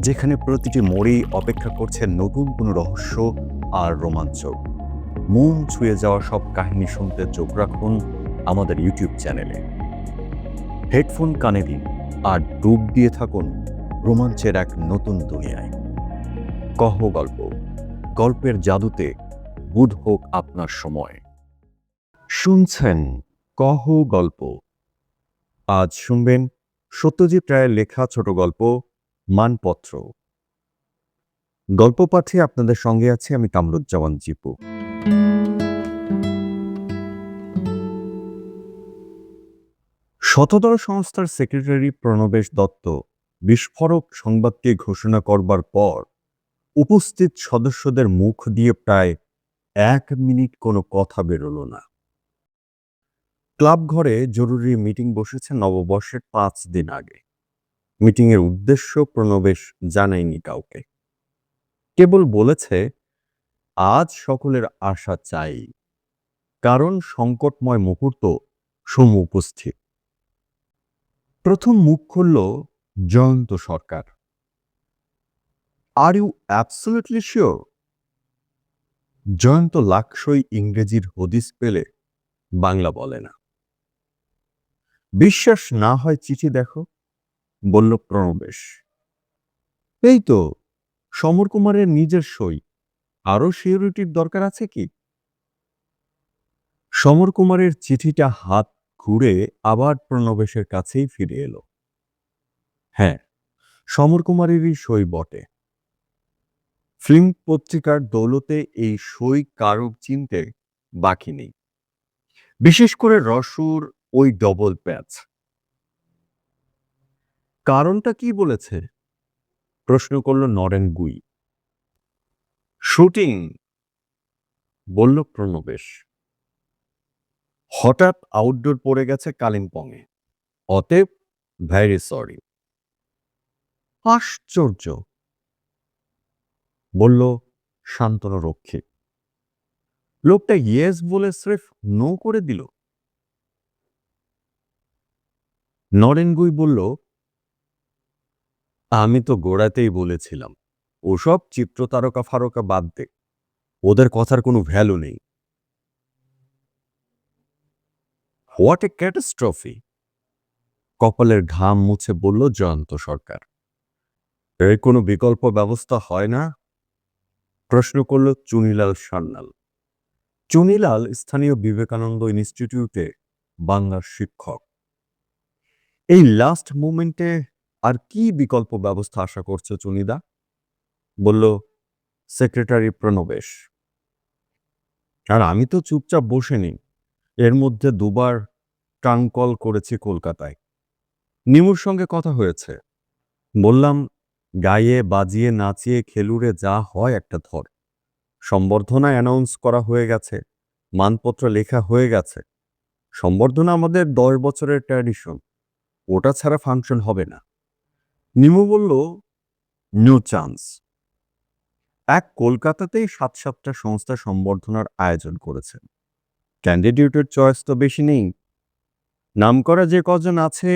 যেখানে প্রতিটি মোড়েই অপেক্ষা করছে নতুন কোনো রহস্য আর রোমাঞ্চ। মন ছুঁয়ে যাওয়া সব কাহিনী শুনতে চোখ রাখুন আমাদের ইউটিউব চ্যানেলে। হেডফোন কানে দিন আর ডুব দিয়ে থাকুন রোমাঞ্চের এক নতুন দুনিয়ায়। কহ গল্প, গল্পের জাদুতে বুধ হোক আপনার সময়। শুনছেন কহ গল্প। আজ শুনবেন সত্যজিৎ রায়ের লেখা ছোট গল্প মানপত্র। গল্প পাঠে আপনাদের সঙ্গে আছি আমি কামরুজ্জামান জিপু। শতদল সংস্থার সেক্রেটারি প্রণবেশ দত্ত বিস্ফোরক সংবাদটি ঘোষণা করবার পর উপস্থিত সদস্যদের মুখ দিয়ে প্রায় 1 মিনিট কোনো কথা বেরোলো না। ক্লাব ঘরে জরুরি মিটিং বসেছে নববর্ষের 5 দিন আগে। মিটিংয়ের উদ্দেশ্য প্রণবেশ জানায়নি কাউকে, কেবল বলেছে আজ সকলের আশা চাই, কারণ সংকটময় মুহূর্ত সমুপস্থিত। প্রথম মুখ খুলল Jayanta Sarkar. Are you absolutely sure? Jayanta লাকসই ইংরেজির হদিস পেলে বাংলা বলে না। বিশ্বাস না হয় চিঠি দেখো, বলল প্রণবেশ। এই তো সমর কুমারের নিজের সই, আরো সিউরিটির দরকার আছে কি? সমর কুমারের চিঠিটা হাত ঘুরে আবার প্রণবেশের কাছেই ফিরে এলো। হ্যাঁ, সমর কুমারেরই সই বটে। ফিল্ম পত্রিকার দৌলতে এই সই কারো চিনতে বাকি নেই, বিশেষ করে রসুর ওই ডবল প্যাচ। কারণটা কি বলেছে? প্রশ্ন করল নরেন গুই। শুটিং, বলল প্রণবেশ। হঠাৎ আউটডোর পড়ে গেছে কালিম্পংয়ে, অতএব ভেরি সরি। আশ্চর্য, বলল শান্তনু রক্ষী। লোকটা ইয়েস বলে স্রেফ নো করে দিল। নরেন গুই বলল, আমি তো গোড়াতেই বলেছিলাম ওসব চিত্রতারকা ফারকা বাদ দে, ওদের কথার কোনো ভ্যালু নেই। হোয়াট এ ক্যাটাস্ট্রফি, কপালের ঘাম মুছে বলল জয়ন্ত সরকার। এর কোনো বিকল্প ব্যবস্থা হয় না? প্রশ্ন করল চুনিলাল সান্যাল। চুনিলাল স্থানীয় বিবেকানন্দ ইনস্টিটিউটে বাংলার শিক্ষক। এই লাস্ট মুমেন্টে আর কি বিকল্প ব্যবস্থা আশা করছো চুনিদা? বলল সেক্রেটারি প্রণবেশ। আর আমি তো চুপচাপ বসে নেই, এর মধ্যে 2বার ট্রাঙ্ক কল করেছি কলকাতায়। নিমুর সঙ্গে কথা হয়েছে, বললাম গাইয়ে বাজিয়ে নাচিয়ে খেলুড়ে যা হয় একটা ধর। সম্বর্ধনা অ্যানাউন্স করা হয়ে গেছে, মানপত্র লেখা হয়ে গেছে। সম্বর্ধনা আমাদের 10 বছরের ট্র্যাডিশন, ওটা ছাড়া ফাংশন হবে না। নিমু বলল নো চান্স। এক কলকাতাতেই 7-7টা সংস্থা সম্বর্ধনার আয়োজন করেছে, ক্যান্ডিডেটের চয়েস তো বেশি নেই। নামকরা যে কজন আছে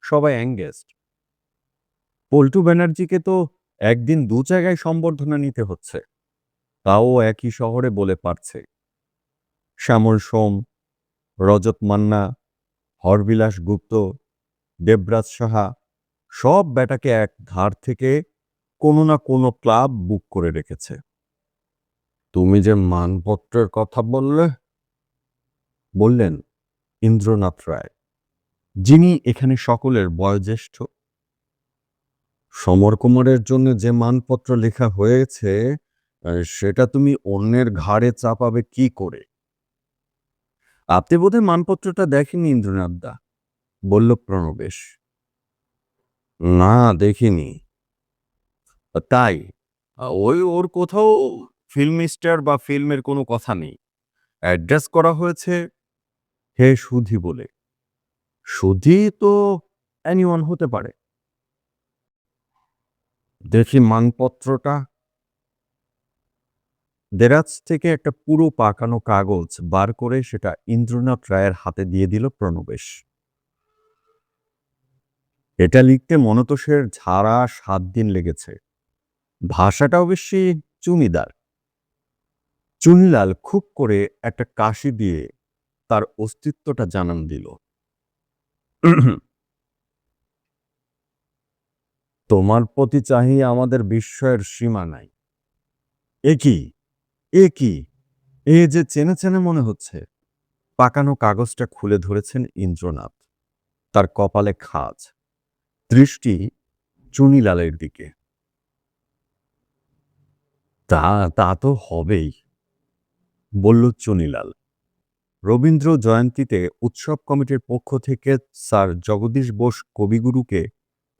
সবাই এঙ্গেজড। পল্টু ব্যানার্জিকে তো একদিন 2 জায়গায় সম্বর্ধনা নিতে হচ্ছে, তাও একই শহরে বলে পারছে। শ্যামল সোম, রজত মান্না, হরবিলাস গুপ্ত, দেবরাজ সাহা সব বেটাকে এক ধার থেকে কোনো না কোনো ক্লাব বুক করে রেখেছে। তুমি যে মানপত্রের কথা বললেন ইন্দ্রনাথ রায়, যিনি এখানে সকলের বয়োজ্যেষ্ঠ। সমর কুমারের জন্য যে মানপত্র লেখা হয়েছে সেটা তুমি অন্যের ঘাড়ে চাপাবে কি করে? আপনি বোধহয় মানপত্রটা দেখেননি ইন্দ্রনাথ দা, বলল প্রণবেশ। না, দেখিনি। তাই ওই ওর কোথাও ফিল্ম স্টার বা ফিল্মের কোনো কথা নেই। অ্যাড্রেস করা হয়েছে হে সুধি বলে। সুধি তো এনিওয়ান হতে পারে। দেখি মানপত্রটা। দেরাজ থেকে একটা পুরো পাকানো কাগজ বার করে সেটা ইন্দ্রনাথ রায়ের হাতে দিয়ে দিল প্রণবেশ। এটা লিখতে মনতোষের ঝাড়া ৭ দিন লেগেছে। ভাষাটাও বেশি জমিদার। চুনিলাল খুব করে একটা কাশি দিয়ে তার অস্তিত্বটা জানান দিল। তোমার প্রতি চাহি আমাদের বিস্ময়ের সীমা নাই। এ কি? এ কি? এ যে চেনা চেনা মনে হচ্ছে। পাকানো কাগজটা খুলে ধরেছেন ইন্দ্রনাথ। তার কপালে খাজ, দৃষ্টি চুনিলালের দিকে। তা তা তো হবেই, বলল চুনিলাল। রবীন্দ্র জয়ন্তীতে উৎসব কমিটির পক্ষ থেকে স্যার জগদীশ বোস কবিগুরুকে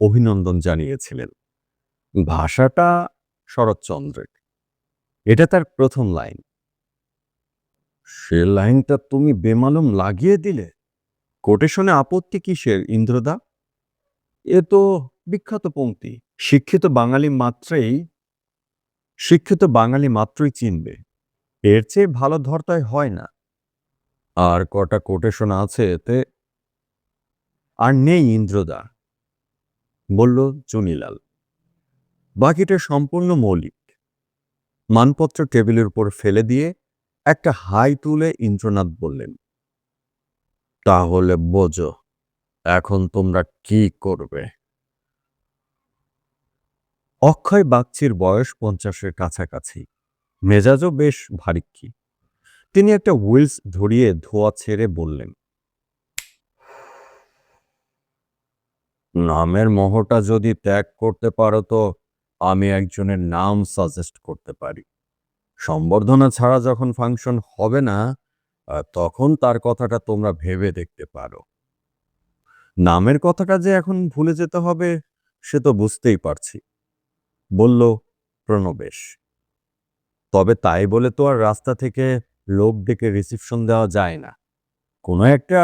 অভিনন্দন জানিয়েছিলেন। ভাষাটা শরৎচন্দ্রের। এটা তার প্রথম লাইন। সে লাইনটা তুমি বেমালুম লাগিয়ে দিলে। কোটেশনে আপত্তি কিসের ইন্দ্রদা? এ তো বিখ্যাত পংক্তি। শিক্ষিত বাঙালি মাত্রই চিনবে। এর চেয়ে ভালো ধর্তায় হয় না। আর কটা কোটেশন আছে এতে। আর নেই ইন্দ্রদা, বলল চুনিলাল। বাকিটা সম্পূর্ণ মৌলিক। মানপত্র টেবিলের উপর ফেলে দিয়ে একটা হাই তুলে ইন্দ্রনাথ বললেন, তাহলে বোঝো এখন তোমরা কি করবে। অক্ষয় বাগচির বয়স ৫০-এর কাছাকাছি, মেজাজও বেশ ভারিক্কি। তিনি একটা হুইলস ধরিয়ে ধোয়া ছেড়ে বললেন, নামের মোহটা যদি ত্যাগ করতে পারো তো আমি একজনের নাম সাজেস্ট করতে পারি। সম্বর্ধনা ছাড়া যখন ফাংশন হবে না, তখন তার কথাটা তোমরা ভেবে দেখতে পারো। নামের কথাটা যে এখন ভুলে যেতে হবে সে তো বুঝতেই পারছি, বলল প্রণবেশ। তবে তাই বলে তো আর রাস্তা থেকে লোক ডেকে রিসিপশন দেওয়া যায় না। কোনো একটা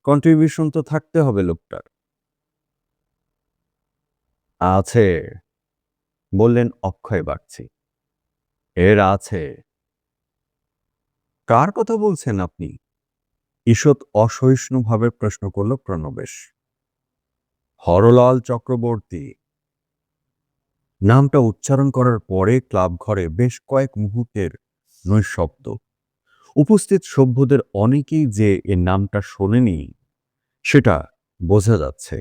কন্ট্রিবিউশন তো থাকতে হবে লোকটার। আছে, বললেন অক্ষয় বাগচি। এর আছে। কার কথা বলছেন আপনি? ঈষৎ অসহিষ্ণুভাবে প্রশ্ন করল প্রণবেশ। হরলাল চক্রবর্তী। নামটা উচ্চারণ করার পরে ক্লাব ঘরে বেশ কয়েক মুহূর্তের নৈঃশব্দ। উপস্থিত সভ্যদের অনেকেই যে এর নামটা শোনেনি সেটা বোঝা যাচ্ছে।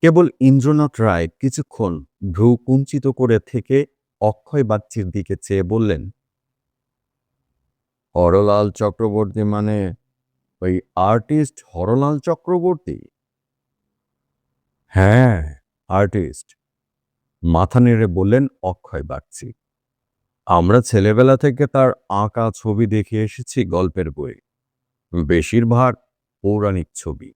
কেবল ইন্দ্রনাথ রায় কিছুক্ষণ ভ্রু কুঞ্চিত করে থেকে অক্ষয় বাগচির দিকে চেয়ে বললেন, হরলাল চক্রবর্তী মানে ওই আর্টিস্ট হরলাল চক্রবর্তী? হ্যাঁ, আর্টিস্ট, মাথা নেড়ে বললেন অক্ষয় বাগচি। আমরা ছেলেবেলা থেকে তার আঁকা ছবি দেখে এসেছি গল্পের বই, বেশিরভাগ পৌরাণিক ছবি।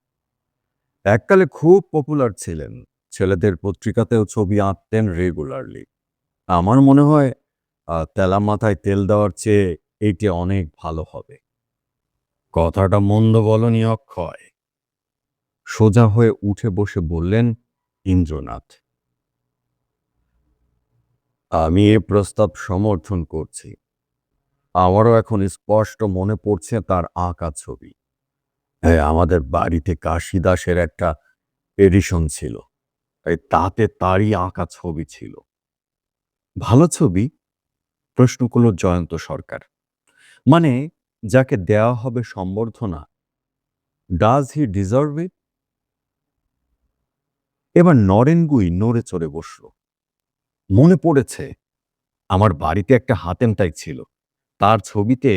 এককালে খুব পপুলার ছিলেন, ছেলেদের পত্রিকাতেও ছবি আঁকতেন রেগুলারলি। আমার মনে হয় তেলা মাথায় তেল দেওয়ার চেয়ে এইটি অনেক ভালো হবে। কথাটা মন্দ বলনি অক্ষয়, সোজা হয়ে উঠে বসে বললেন ইন্দ্রনাথ। আমি এ প্রস্তাব সমর্থন করছি। আমারও এখন স্পষ্ট মনে পড়ছে তার আঁকা ছবি। হ্যাঁ, আমাদের বাড়িতে কাশিদাসের একটা এডিশন ছিল, তাতে তারই আঁকা ছবি ছিল। ভালো ছবি? প্রশ্ন করল জয়ন্ত সরকার। মানে যাকে দেওয়া হবে সম্বর্ধনা, ডাজ হি ডিজার্ভ ইট? এবার নরেন গুই নড়ে চড়ে বসল। মনে পড়েছে, আমার বাড়িতে একটা হাতেমটাই ছিল, তার ছবিতে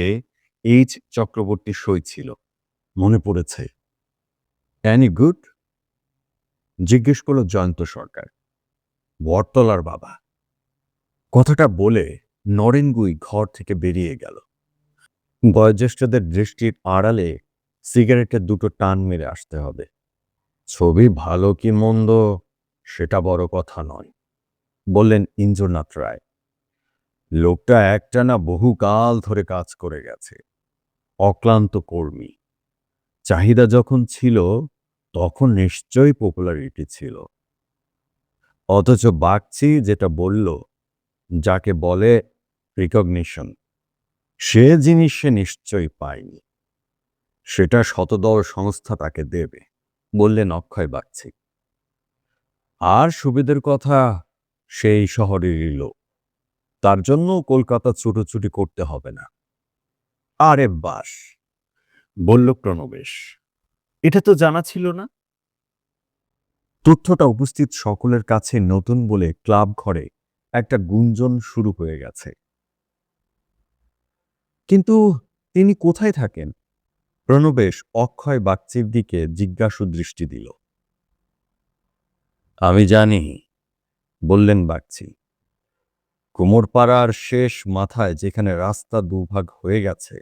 এইচ চক্রবর্তীর সই ছিল। মনে পড়েছে। Any good? জিজ্ঞেস করল জয়ন্ত সরকার। বটতলার বাবা। কথাটা বলে নরেন গুই ঘর থেকে বেরিয়ে গেল। বয়োজ্যেষ্ঠদের দৃষ্টির আড়ালে সিগারেটের দুটো টান মেরে আসতে হবে। ছবি ভালো কি মন্দ সেটা বড় কথা নয়, বললেন ইন্দ্রনাথ রায়। লোকটা একটানা বহুকাল ধরে কাজ করে গেছে, অক্লান্ত কর্মী। চাহিদা যখন ছিল তখন নিশ্চয়ই পপুলারিটি ছিল। অথচ বাগচি যেটা বলল, যাকে বলে রিকগনিশন, সে জিনিস সে নিশ্চয়ই পায়নি। সেটা শতদল সংস্থা তাকে দেবে, বললেন অক্ষয় বাগচি। আর সুবিধের কথা, সেই শহরেরই লোক, তার জন্য কলকাতা ছুটোছুটি করতে হবে না। আরে বাস, বলল প্রণবেশ, এটা তো জানা ছিল না। তথ্যটা উপস্থিত সকলের কাছে নতুন বলে ক্লাব ঘরে একটা গুঞ্জন শুরু হয়ে গেছে। কিন্তু তিনি কোথায় থাকেন? প্রণবেশ অক্ষয় বাগচির দিকে জিজ্ঞাসু দৃষ্টি দিল। আমি জানি, বললেন বাগচি। কুমোরপাড়ার শেষ মাথায় যেখানে রাস্তা দুভাগ হয়ে গেছে,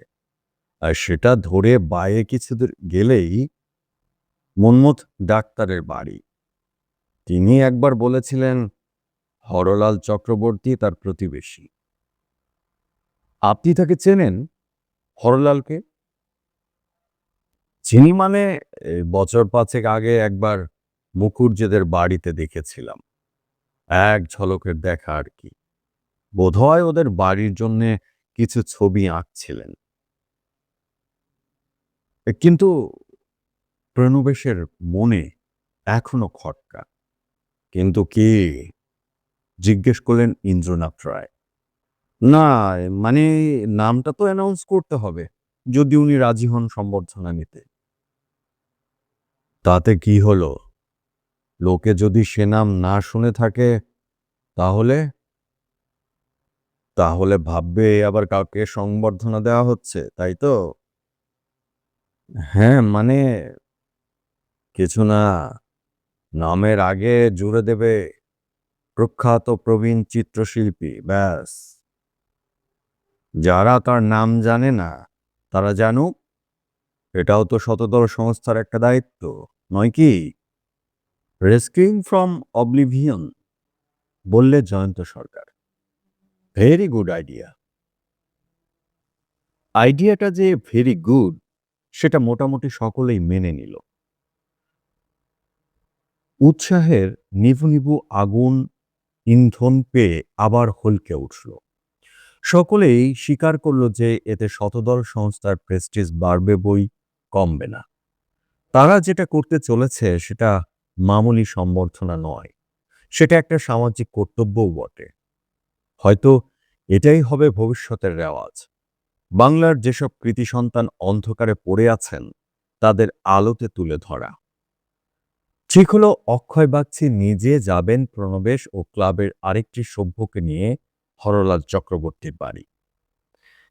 আর সেটা ধরে বায়ে কিছু দূর গেলেই মন্মথ ডাক্তারের বাড়ি। তিনি একবার বলেছিলেন হরলাল চক্রবর্তী তার প্রতিবেশী। আপনি তাকে চেনেন, হরলালকে? চিনি মানে বছর পাঁচেক আগে একবার মুখুজ্জেদের বাড়িতে দেখেছিলাম, এক ঝলকের দেখা আর কি। বোধহয় ওদের বাড়ির জন্য কিছু ছবি আঁকছিলেন। কিন্তু প্রণবেশের মনে এখনো খটকা। কিন্তু কি? জিজ্ঞেস করলেন ইন্দ্রনাথ রায়। না, মানে নামটা তো অ্যানাউন্স করতে হবে, যদি উনি রাজি হন সম্বর্ধনা নিতে। তাতে কি হলো? লোকে যদি সে নাম না শুনে থাকে, তাহলে তাহলে ভাববে আবার কাউকে সংবর্ধনা দেওয়া হচ্ছে, তাই তো? হ্যাঁ, মানে কিছু না, নামের আগে জুড়ে দেবে প্রখ্যাত প্রবীণ চিত্রশিল্পী, ব্যাস। যারা তার নাম জানে না তারা জানুক, এটাও তো শতদল সংস্থার একটা দায়িত্ব, নয় কি? রেস্কিউইং ফ্রম অবলিভিয়ন, বললে Jayanta Sarkar. Very good idea. আইডিয়াটা যে ভেরি গুড, সেটা মোটামুটি সকলেই মেনে নিল। উৎসাহের নিভু নিভু আগুন ইন্ধন পেয়ে আবার হলকে উঠল। সকলেই স্বীকার করল যে এতে শতদল সংস্থার প্রেস্টিজ বাড়বে, বই কমবে না। তারা যেটা করতে চলেছে সেটা মামুলি সম্বর্ধনা নয়, সেটা একটা সামাজিক কর্তব্যও বটে। হয়তো এটাই হবে ভবিষ্যতের রেওয়াজ। বাংলার যেসব কৃতি সন্তান অন্ধকারে পড়ে আছেন, তাদের আলোতে তুলে ধরা। ঠিক হলো, অক্ষয় বাগচি নিজে যাবেন প্রণবেশ ও ক্লাবের আরেকটি সভ্যকে নিয়ে হরলাল চক্রবর্তীর বাড়ি।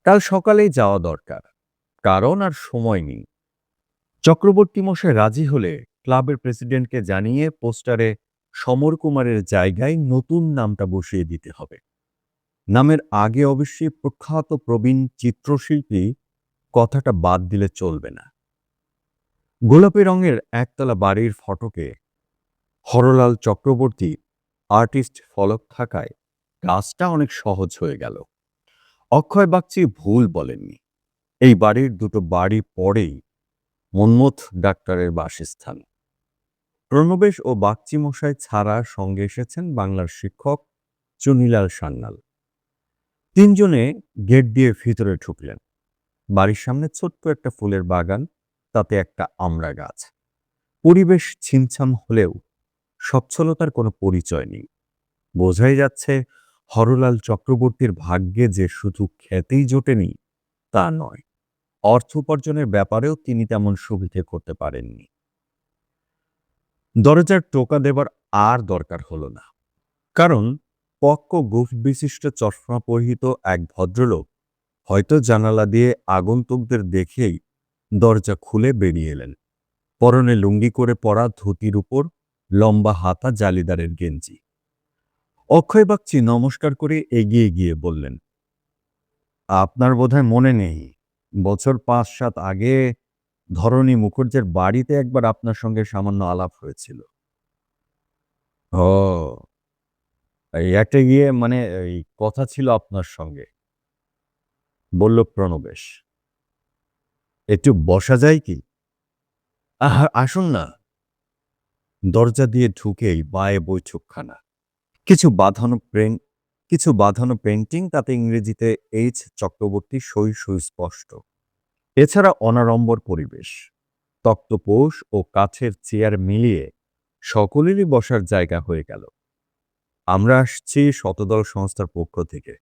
কাল সকালেই যাওয়া দরকার, কারণ আর সময় নেই। চক্রবর্তী মশাই রাজি হলে ক্লাবের প্রেসিডেন্টকে জানিয়ে পোস্টারে সমর কুমারের জায়গায় নতুন নামটা বসিয়ে দিতে হবে। নামের আগে অবশ্যই প্রখ্যাত প্রবীণ চিত্রশিল্পী কথাটা বাদ দিলে চলবে না। গোলাপি রঙের একতলা বাড়ির ফটকে হরলাল চক্রবর্তী আর্টিস্ট ফলক থাকায় কাজটা অনেক সহজ হয়ে গেল। অক্ষয় বাগচি ভুল বলেননি। এই বাড়ির দুটো বাড়ি পরেই মন্মথ ডাক্তারের বাসস্থান। প্রণবেশ ও বাগচি মশাই ছাড়া সঙ্গে এসেছেন বাংলার শিক্ষক চুনিলাল সান্যাল। তিনজনে গেট দিয়ে ভিতরে ঢুকলেন। বাড়ির সামনে ছোট্ট একটা ফুলের বাগান, তাতে একটা আমড়া গাছ। পরিবেশ ছিমছাম হলেও সচ্ছলতার কোনো পরিচয় নেই। বোঝাই যাচ্ছে হরলাল চক্রবর্তীর ভাগ্যে যে শুধু খ্যাতেই জোটেনি তা নয়, অর্থ উপার্জনের ব্যাপারেও তিনি তেমন সুবিধে করতে পারেননি। দরজার টোকা দেবার আর দরকার হলো না, কারণ পক্ক গোঁফ বিশিষ্ট চশমা পরিহিত এক ভদ্রলোক হয়তো জানালা দিয়ে আগন্তুকদের দেখেই দরজা খুলে বেরিয়ে এলেন। পরনে লুঙ্গি করে পরা ধুতির উপর লম্বা হাতা জালিদারের গেঞ্জি। অক্ষয় বাগচি নমস্কার করে এগিয়ে গিয়ে বললেন, আপনার বোধহয় মনে নেই, বছর ৫-৭ আগে ধরণী মুখুজ্জের বাড়িতে একবার আপনার সঙ্গে সামান্য আলাপ হয়েছিল। ও, এই একটা গিয়ে মানে এই কথা ছিল আপনার সঙ্গে, বলল প্রণবেশ। একটু বসা যায় কি? আসুন না। দরজা দিয়ে ঢুকেই বায়ে বৈঠকখানা। কিছু বাঁধানো পেন্টিং, তাতে ইংরেজিতে এইচ চক্রবর্তী সই সুস্পষ্ট। এছাড়া অনাড়ম্বর পরিবেশ। তক্তপোষ ও কাঠের চেয়ার মিলিয়ে সকলেরই বসার জায়গা হয়ে গেল। আমরা আসছি শতদল সংস্থার পক্ষ থেকে,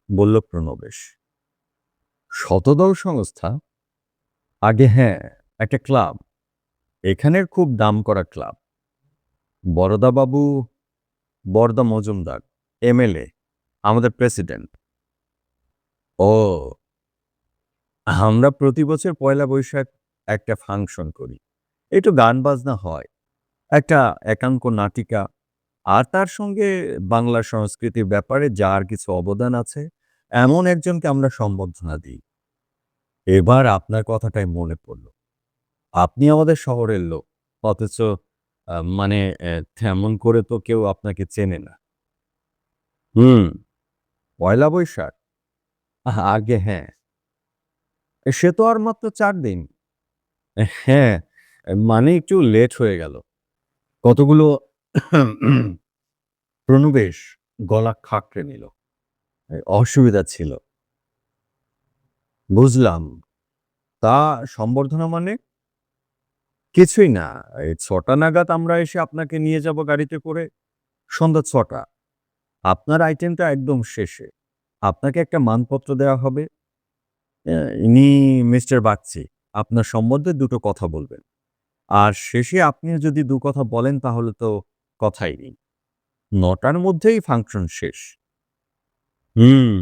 বলল প্রণবেশ। শতদল সংস্থা? আগে হ্যাঁ, একটা ক্লাব, এখানের খুব নামকরা ক্লাব। বরদাবাবু, বরদা মজুমদার, এমএলএ, আমাদের প্রেসিডেন্ট। ও, আমরা প্রতি বছর পয়লা বৈশাখ একটা ফাংশন করি, একটু গান বাজনা হয়, একটা একাঙ্ক নাটিকা, আর তার সঙ্গে বাংলা সংস্কৃতির ব্যাপারে যার কিছু অবদান আছে এমন একজনকে আমরা সম্বর্ধনা দিই। এবার আপনার কথাটাই মনে পড়ল। আপনি আমাদের শহরের লোক, অথচ মানে তেমন করে তো কেউ আপনাকে চেনে না। হুম, পয়লা বৈশাখ? আগে হ্যাঁ, সে তো আর মাত্র ৪ দিন। হ্যাঁ, মানে একটু লেট হয়ে গেল। কতগুলো প্রণবেশ গলা খাঁকড়ে নিল। অসুবিধা ছিল। বুঝলাম। তা সম্বর্ধনা মানে? কিছুই না। এই ৬টা নাগাদ আমরা এসে আপনাকে নিয়ে যাব গাড়িতে করে। সন্ধ্যা ৬টা। আপনার আইটেমটা একদম শেষে। আপনাকে একটা মানপত্র দেওয়া হবে। ইনি মিস্টার বাগচি। আপনার সম্বন্ধে দুটো কথা বলবেন। আর শেষে আপনিও যদি ২ কথা বলেন তাহলে তো কথাই নেই। ৯টার মধ্যেই ফাংশন শেষ। হুম।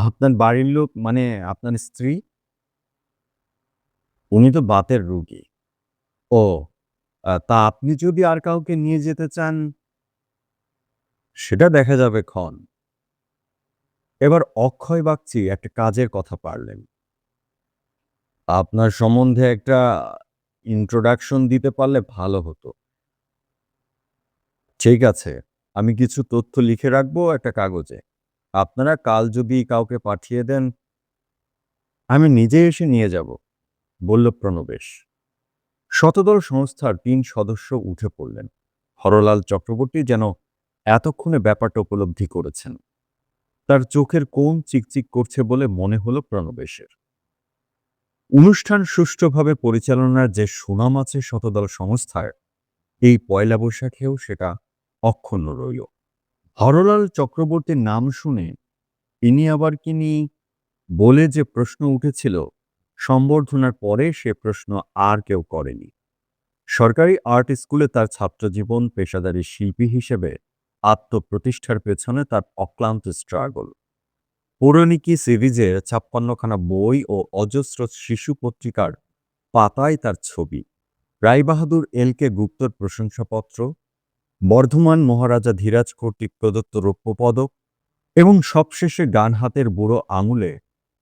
আপনার বাড়ির লোক মানে আপনার স্ত্রী? উনি তো বাতের রোগী। ও, তা আপনি যদি আর কাউকে নিয়ে যেতে চান, সেটা দেখা যাবে ক্ষণ। এবার অক্ষয় বাগচি একটা কাজের কথা পাড়লেন। আপনার সম্বন্ধে একটা ইন্ট্রোডাকশন দিতে পারলে ভালো হতো। ঠিক আছে, আমি কিছু তথ্য লিখে রাখবো একটা কাগজে। আপনারা কাল যদি কাউকে পাঠিয়ে দেন, আমি নিজে এসে নিয়ে যাব, বলল প্রণবেশ। শতদল সংস্থার ৩ সদস্য উঠে পড়লেন। হরলাল চক্রবর্তী যেন এতক্ষণে ব্যাপারটা উপলব্ধি করেছেন। তার চোখের কোণ চিকচিক করছে বলে মনে হলো প্রণবেশের। অনুষ্ঠান সুষ্ঠুভাবে পরিচালনার যে সুনাম আছে শতদল সংস্থার, এই পয়লা বৈশাখেও সেটা অক্ষুণ্ণ রইল। হরলাল চক্রবর্তীর নাম শুনে ইনি আবার কিনি বলে যে প্রশ্ন উঠেছিল, সম্বর্ধনার পরে সে প্রশ্ন আর কেউ করেনি। সরকারি আর্ট স্কুলে তার ছাত্রজীবন, পেশাদারী শিল্পী হিসেবে আত্মপ্রতিষ্ঠার পেছনে তার অক্লান্ত স্ট্রাগল। পৌরাণিকী সিরিজের ৫৬খানা বই ও অজস্র শিশু পত্রিকার পাতায় তার ছবি, রায়বাহাদুর এল.কে. গুপ্তর প্রশংসাপত্র, বর্ধমান মহারাজা ধীরাজ কর্তৃক প্রদত্ত রৌপ্য পদক এবং সবশেষে ডান হাতের বুড়ো আঙুলে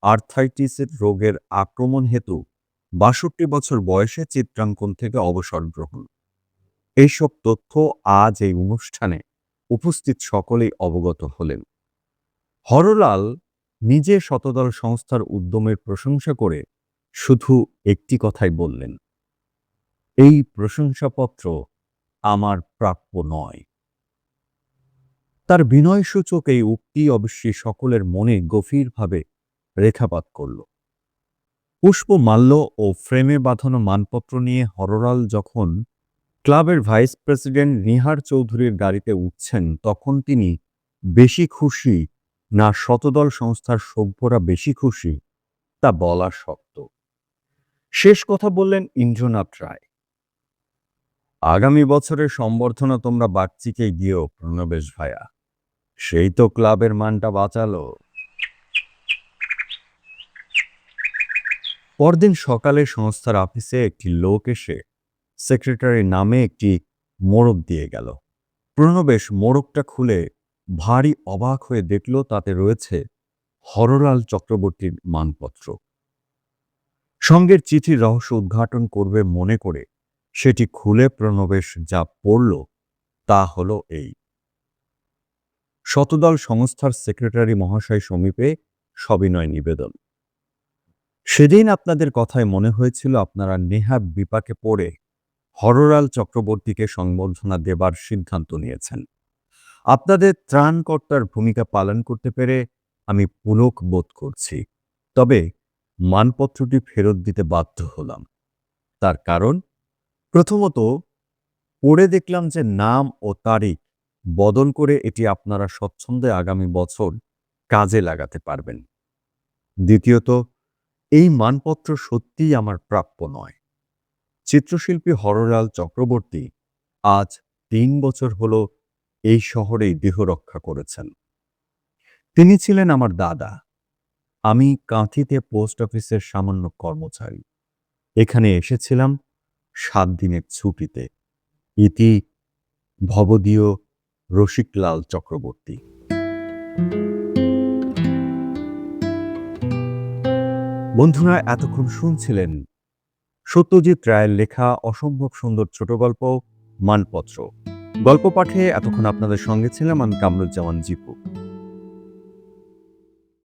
আর্থ্রাইটিসের রোগের আক্রমণ হেতু ৬২ বছর বয়সে চিত্রাঙ্কন থেকে অবসর গ্রহণ। এইসব তথ্য আজ এই অনুষ্ঠানে উপস্থিত সকলেই অবগত হলেন। হরলাল নিজে শতদল সংস্থার উদ্যমের প্রশংসা করে শুধু একটি কথাই বললেন, এই প্রশংসাপত্র আমার প্রাপ্য নয়। তার বিনয়সূচক এই উক্তি অবশ্যই সকলের মনে গভীরভাবে রেখাপাত করল। পুষ্পমাল্য ও ফ্রেমে বাঁধানো মানপত্র নিয়ে হরলাল যখন ক্লাবের ভাইস প্রেসিডেন্ট নিহার চৌধুরীর গাড়িতে উঠছেন, তখন তিনি বেশি খুশি না শতদল সংস্থার সভ্যরা বেশি খুশি, তা বলা শক্ত। শেষ কথা বললেন ইন্দ্রনাথ রায়। আগামী বছরের সম্বর্ধনা তোমরা বাগচিকে দিও প্রণবেশ ভায়া, সেই তো ক্লাবের মানটা বাঁচালো। পরদিন সকালে সংস্থার অফিসে একটি লোক এসে সেক্রেটারির নামে একটি মোড়ক দিয়ে গেল। প্রণবেশ মোড়কটা খুলে ভারী অবাক হয়ে দেখল তাতে রয়েছে হরলাল চক্রবর্তীর মানপত্র। সঙ্গের চিঠির রহস্য উদ্ঘাটন করবে মনে করে সেটি খুলে প্রণবেশ যা পড়ল তা হলো এই: শতদল সংস্থার সেক্রেটারি মহাশয় সমীপে সবিনয় নিবেদন। সেদিন আপনাদের কথায় মনে হয়েছিল আপনারা নেহাত বিপাকে পড়ে হরলাল চক্রবর্তীকে সংবর্ধনা দেবার সিদ্ধান্ত নিয়েছেন। আপনাদের ত্রাণকর্তার ভূমিকা পালন করতে পেরে আমি পুলক বোধ করছি। তবে মানপত্রটি ফেরত দিতে বাধ্য হলাম। তার কারণ, প্রথমত পড়ে দেখলাম যে নাম ও তারিখ বদল করে এটি আপনারা স্বচ্ছন্দে আগামী বছর কাজে লাগাতে পারবেন। দ্বিতীয়ত, এই মানপত্র সত্যিই আমার প্রাপ্য নয়। চিত্রশিল্পী হরলাল চক্রবর্তী আজ ৩ বছর হল এই শহরেই দেহ রক্ষা করেছেন। তিনি ছিলেন আমার দাদা। আমি কাঁথিতে পোস্ট অফিসের সামান্য কর্মচারী। এখানে এসেছিলাম ৭ দিনের ছুটিতে। ইতি ভবদীয় রসিকলাল চক্রবর্তী। বন্ধুরা, এতক্ষণ শুনছিলেন সত্যজিৎ রায়ের লেখা অসম্ভব সুন্দর ছোট গল্প মানপত্র। গল্প পাঠে এতক্ষণ আপনাদের সঙ্গে ছিলাম আমি কামরুজ্জামান জিপু।